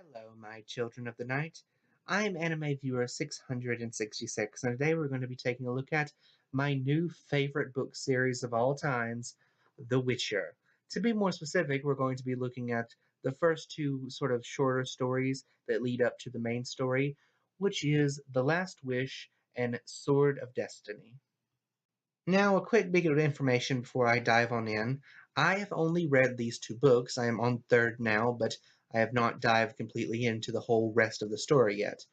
Hello, my children of the night. I'm anime viewer 666, and today we're going to be taking a look at my new favorite book series of all times, The Witcher. To be more specific, we're going to be looking at the first two sort of shorter stories that lead up to the main story, which is The Last Wish and Sword of Destiny. Now, a quick bit of information before I dive on in. I have only read these two books. I am on third now, but I have not dived completely into the whole rest of the story yet.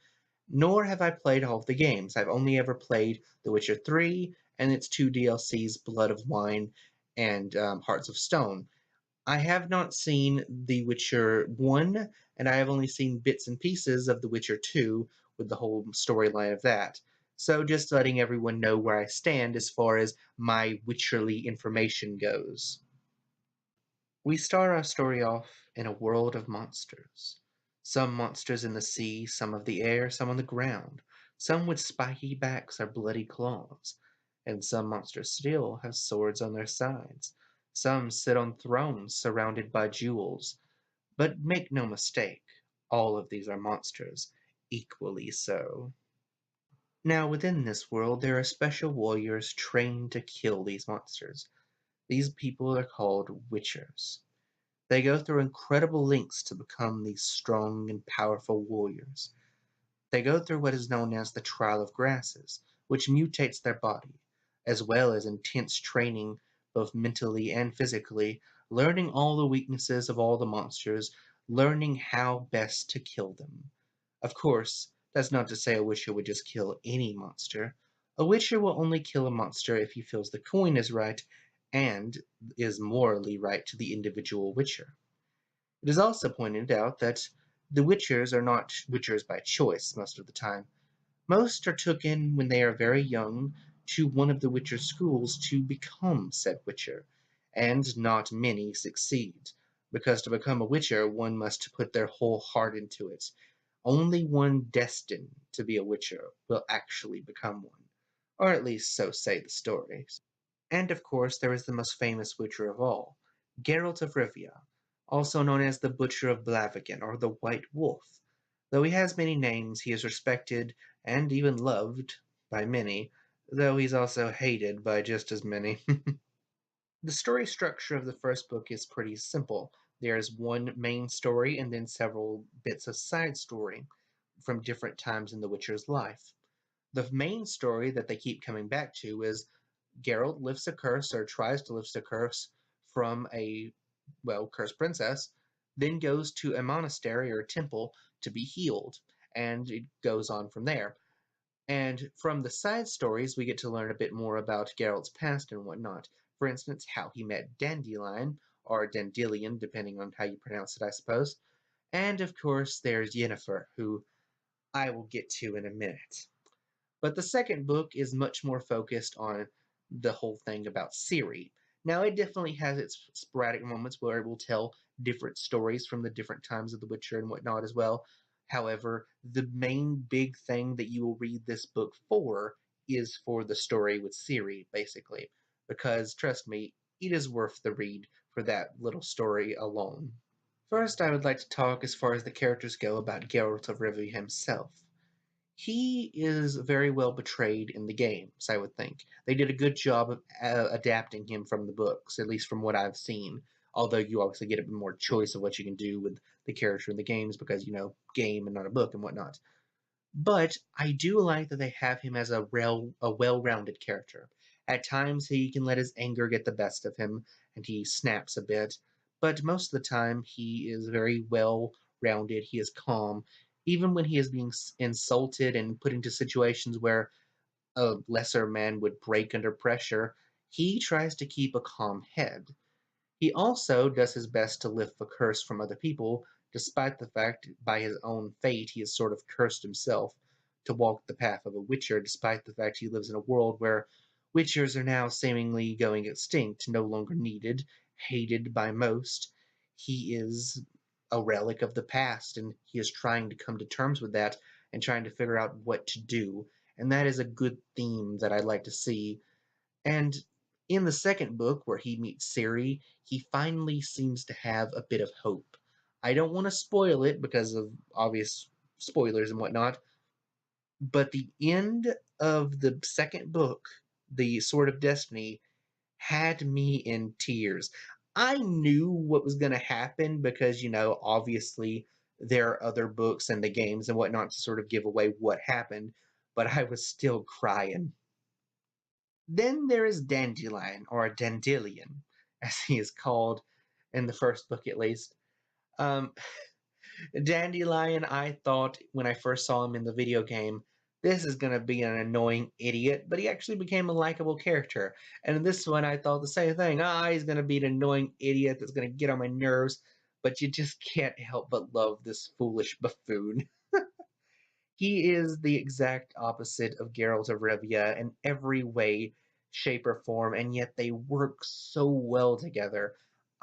Nor have I played all of the games. I've only ever played The Witcher 3 and its two DLCs, Blood of Wine and Hearts of Stone. I have not seen The Witcher 1, and I have only seen bits and pieces of The Witcher 2 with the whole storyline of that. So just letting everyone know where I stand as far as my Witcherly information goes. We start our story off in a world of monsters. Some monsters in the sea, some of the air, some on the ground, some with spiky backs or bloody claws, and some monsters still have swords on their sides. Some sit on thrones surrounded by jewels. But make no mistake, all of these are monsters, equally so. Now, within this world, there are special warriors trained to kill these monsters. These people are called Witchers. They go through incredible lengths to become these strong and powerful warriors. They go through what is known as the Trial of Grasses, which mutates their body, as well as intense training both mentally and physically, learning all the weaknesses of all the monsters, learning how best to kill them. Of course, that's not to say a Witcher would just kill any monster. A Witcher will only kill a monster if he feels the coin is right and is morally right to the individual Witcher. It is also pointed out that the Witchers are not Witchers by choice most of the time. Most are taken when they are very young to one of the Witcher schools to become said Witcher, and not many succeed, because to become a Witcher one must put their whole heart into it. Only one destined to be a Witcher will actually become one, or at least so say the stories. And of course, there is the most famous Witcher of all, Geralt of Rivia, also known as the Butcher of Blaviken or the White Wolf. Though he has many names, he is respected and even loved by many, though he's also hated by just as many. The story structure of the first book is pretty simple. There's one main story and then several bits of side story from different times in the Witcher's life. The main story that they keep coming back to is Geralt lifts a curse or tries to lift a curse from a, well, cursed princess, then goes to a monastery or a temple to be healed, and it goes on from there. And from the side stories, we get to learn a bit more about Geralt's past and whatnot. For instance, how he met Dandelion, or Dandelion, depending on how you pronounce it, I suppose. And of course, there's Yennefer, who I will get to in a minute. But the second book is much more focused on the whole thing about Ciri. Now, it definitely has its sporadic moments where it will tell different stories from the different times of The Witcher and whatnot as well. However, the main big thing that you will read this book for is for the story with Ciri, basically. Because, trust me, it is worth the read for that little story alone. First, I would like to talk as far as the characters go about Geralt of Rivia himself. He is very well betrayed in the games, I would think. They did a good job of adapting him from the books, at least from what I've seen. Although you obviously get a bit more choice of what you can do with the character in the games because, game and not a book and whatnot. But I do like that they have him as a well-rounded character. At times he can let his anger get the best of him and he snaps a bit, but most of the time he is very well-rounded, he is calm. Even when he is being insulted and put into situations where a lesser man would break under pressure, he tries to keep a calm head. He also does his best to lift the curse from other people, despite the fact by his own fate he has sort of cursed himself to walk the path of a witcher, despite the fact he lives in a world where witchers are now seemingly going extinct, no longer needed, hated by most. He is a relic of the past, and he is trying to come to terms with that and trying to figure out what to do. And that is a good theme that I'd like to see. And in the second book, where he meets Ciri, he finally seems to have a bit of hope. I don't want to spoil it because of obvious spoilers and whatnot, but the end of the second book, The Sword of Destiny, had me in tears. I knew what was going to happen because, obviously there are other books and the games and whatnot to sort of give away what happened, but I was still crying. Then there is Dandelion, or Dandelion, as he is called in the first book at least. Um, Dandelion, I thought when I first saw him in the video game, this is going to be an annoying idiot, but he actually became a likable character. And in this one, I thought the same thing. He's going to be an annoying idiot that's going to get on my nerves, but you just can't help but love this foolish buffoon. He is the exact opposite of Geralt of Rivia in every way, shape, or form, and yet they work so well together.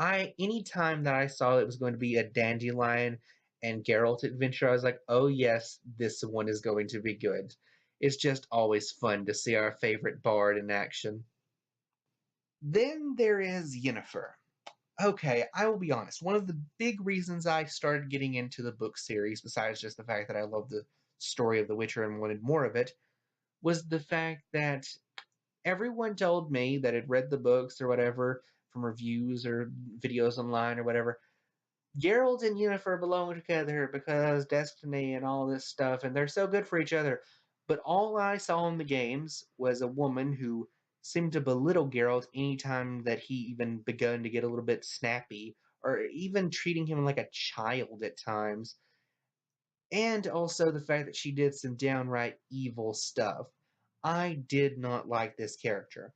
Anytime that I saw it was going to be a Dandelion and Geralt adventure, I was like, oh yes, this one is going to be good. It's just always fun to see our favorite bard in action. Then there is Yennefer. Okay, I will be honest. One of the big reasons I started getting into the book series, besides just the fact that I love the story of The Witcher and wanted more of it, was the fact that everyone told me that had read the books or whatever from reviews or videos online or whatever. Geralt and Yennefer belong together because destiny and all this stuff, and they're so good for each other. But all I saw in the games was a woman who seemed to belittle Geralt anytime that he even begun to get a little bit snappy, or even treating him like a child at times. And also the fact that she did some downright evil stuff. I did not like this character.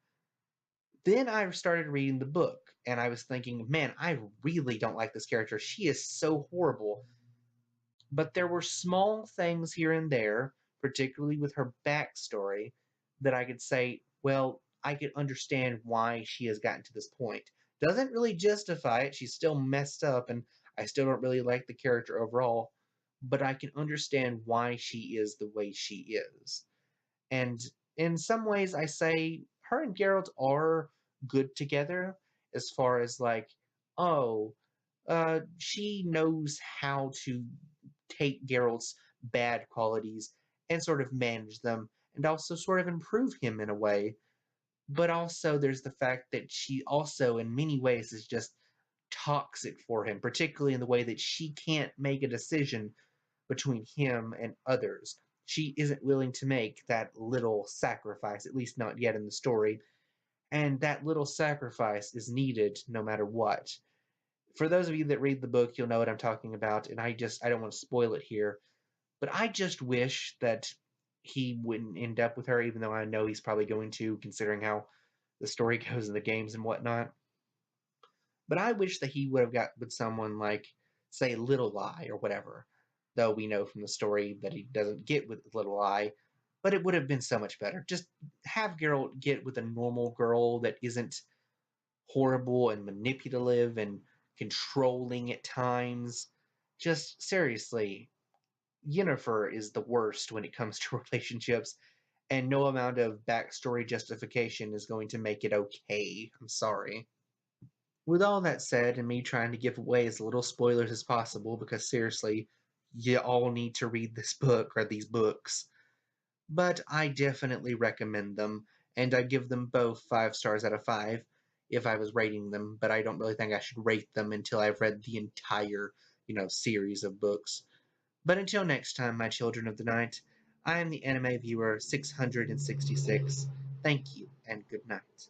Then I started reading the book, and I was thinking, man, I really don't like this character. She is so horrible. But there were small things here and there, particularly with her backstory, that I could say, well, I could understand why she has gotten to this point. Doesn't really justify it. She's still messed up, and I still don't really like the character overall, but I can understand why she is the way she is. And in some ways, I say her and Geralt are good together as far as like, oh, she knows how to take Geralt's bad qualities and sort of manage them and also sort of improve him in a way. But also, there's the fact that she also, in many ways, is just toxic for him, particularly in the way that she can't make a decision between him and others. She isn't willing to make that little sacrifice, at least not yet in the story, and that little sacrifice is needed no matter what. For those of you that read the book, you'll know what I'm talking about, and I don't want to spoil it here, but I just wish that he wouldn't end up with her, even though I know he's probably going to, considering how the story goes in the games and whatnot. But I wish that he would have got with someone like, say, Little Eye or whatever. Though we know from the story that he doesn't get with Little Eye, but it would have been so much better. Just have Geralt get with a normal girl that isn't horrible and manipulative and controlling at times. Just seriously, Yennefer is the worst when it comes to relationships, and no amount of backstory justification is going to make it okay. I'm sorry. With all that said, and me trying to give away as little spoilers as possible, because seriously, you all need to read this book or these books, but I definitely recommend them, and I give them both 5 stars out of 5 if I was rating them, but I don't really think I should rate them until I've read the entire, series of books. But until next time, my children of the night, I am the anime viewer 666. Thank you, and good night.